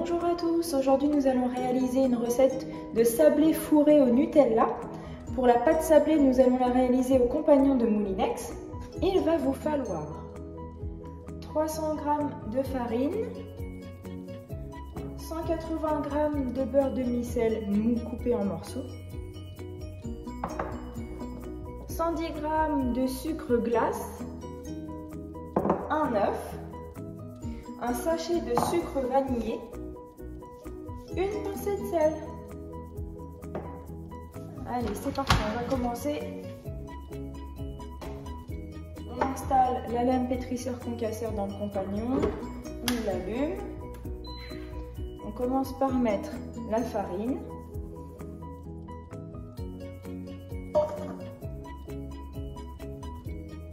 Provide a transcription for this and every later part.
Bonjour à tous, aujourd'hui nous allons réaliser une recette de sablé fourré au Nutella. Pour la pâte sablée, nous allons la réaliser au compagnon de Moulinex. Il va vous falloir 300 g de farine, 180 g de beurre demi-sel mou coupé en morceaux, 110 g de sucre glace, un œuf, un sachet de sucre vanillé, une pincée de sel. Allez, c'est parti, on va commencer. On installe la lame pétrisseur concasseur dans le compagnon, on l'allume. On commence par mettre la farine,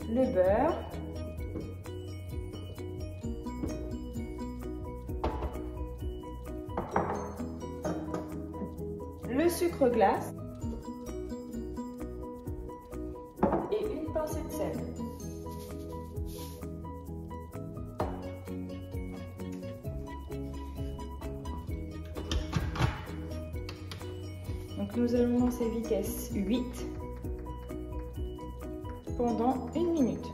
le beurre, le sucre glace et une pincée de sel. Donc nous allons lancer vitesse 8 pendant 1 minute.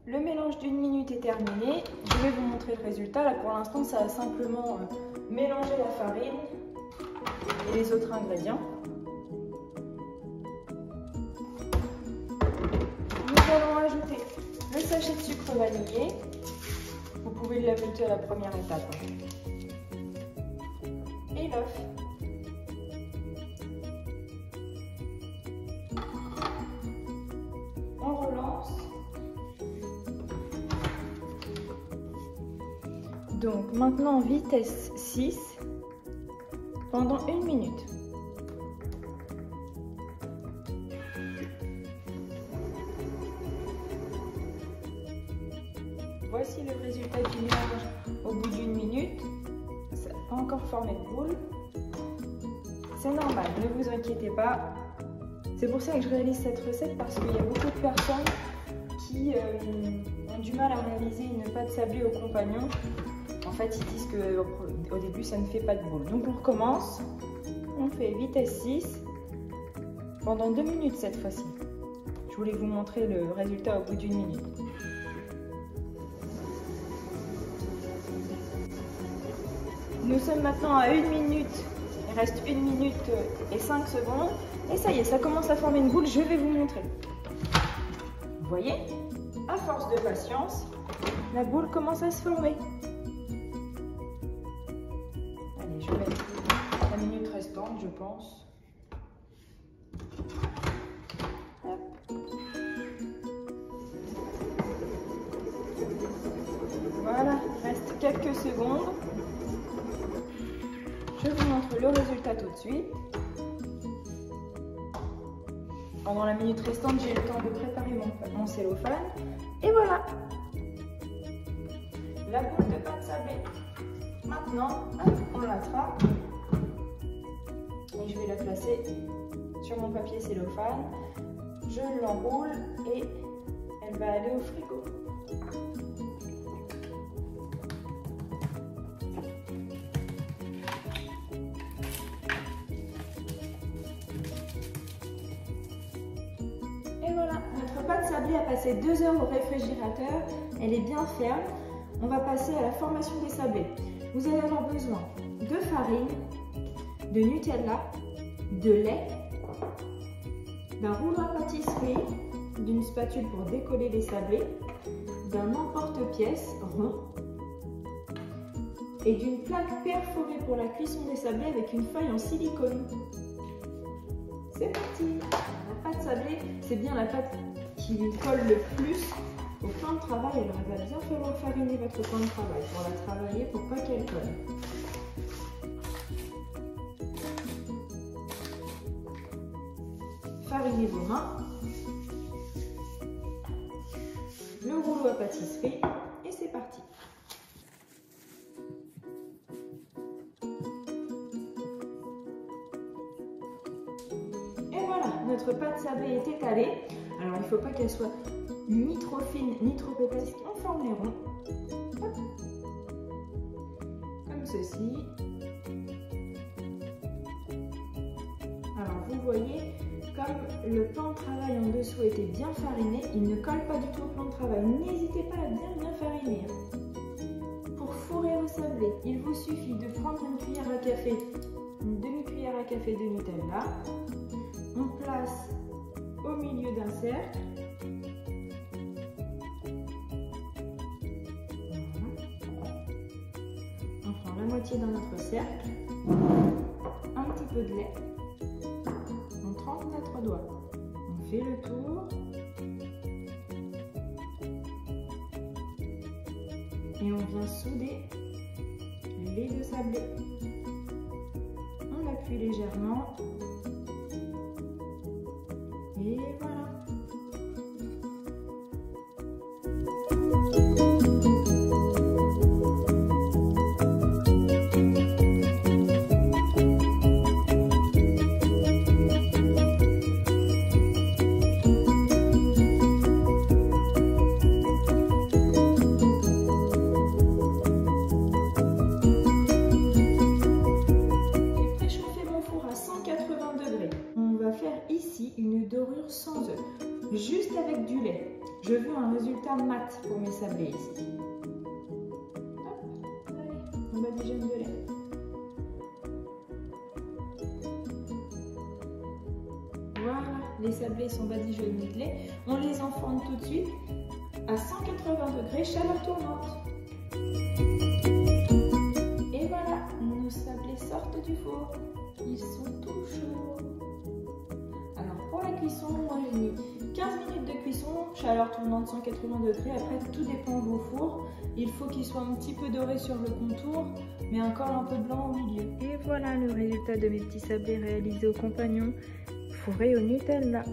Le mélange d'1 minute est terminé. Je vais vous montrer le résultat. Là pour l'instant ça a simplement mélangé la farine et les autres ingrédients. Nous allons ajouter le sachet de sucre vanillé. Vous pouvez l'ajouter à la première étape. Et l'œuf. On relance. Donc maintenant vitesse 6 pendant 1 minute. Voici le résultat du mélange au bout d'1 minute. Ça n'a pas encore formé de boule. C'est normal, ne vous inquiétez pas. C'est pour ça que je réalise cette recette parce qu'il y a beaucoup de personnes qui ont du mal à réaliser une pâte sablée au compagnon. En fait, ils disent qu'au début, ça ne fait pas de boule. Donc on recommence. On fait vitesse 6 pendant 2 minutes cette fois-ci. Je voulais vous montrer le résultat au bout d'1 minute. Nous sommes maintenant à 1 minute, il reste 1 minute et 5 secondes. Et ça y est, ça commence à former une boule, je vais vous montrer. Vous voyez, à force de patience, la boule commence à se former. Allez, je vais mettre la minute restante, je pense. Hop. Voilà, il reste quelques secondes. Je vous montre le résultat tout de suite. Pendant la minute restante, j'ai eu le temps de préparer mon cellophane. Et voilà! La boule de pâte sablée. Maintenant, hop, on l'attrape. Et je vais la placer sur mon papier cellophane. Je l'enroule et elle va aller au frigo. Et voilà, notre pâte sablée a passé 2 heures au réfrigérateur, elle est bien ferme. On va passer à la formation des sablés. Vous allez avoir besoin de farine, de Nutella, de lait, d'un rouleau à pâtisserie, d'une spatule pour décoller les sablés, d'un emporte-pièce rond et d'une plaque perforée pour la cuisson des sablés avec une feuille en silicone. C'est parti! La pâte sablée, c'est bien la pâte qui colle le plus au plan de travail. Alors il va bien falloir fariner votre plan de travail pour la travailler pour pas qu'elle colle. Farinez vos mains, le rouleau à pâtisserie et c'est parti. Notre pâte sablée est étalée. Alors il ne faut pas qu'elle soit ni trop fine ni trop épaisse. On forme les ronds. Hop. Comme ceci. Alors vous voyez, comme le plan de travail en dessous était bien fariné, il ne colle pas du tout au plan de travail. N'hésitez pas à bien fariner. Pour fourrer au sablé, il vous suffit de prendre une cuillère à café, une demi-cuillère à café de Nutella. On place au milieu d'un cercle. On prend la moitié dans notre cercle. Un petit peu de lait. On trempe notre doigt. On fait le tour. Et on vient souder les deux sablés. On appuie légèrement. Et voilà. Ici une dorure sans œuf, juste avec du lait. Je veux un résultat mat pour mes sablés ici. Hop, allez, on badigeonne de lait. Voilà, les sablés sont badigeonnés de lait. On les enfourne tout de suite à 180 degrés, chaleur tournante. Et voilà, nos sablés sortent du four. Ils sont tout chauds. Pour la cuisson, moi j'ai mis 15 minutes de cuisson, chaleur tournante 180 degrés. Après, tout dépend de vos fours. Il faut qu'il soit un petit peu doré sur le contour, mais encore un peu blanc au milieu. Et voilà le résultat de mes petits sablés réalisés au compagnon, fourrés au Nutella.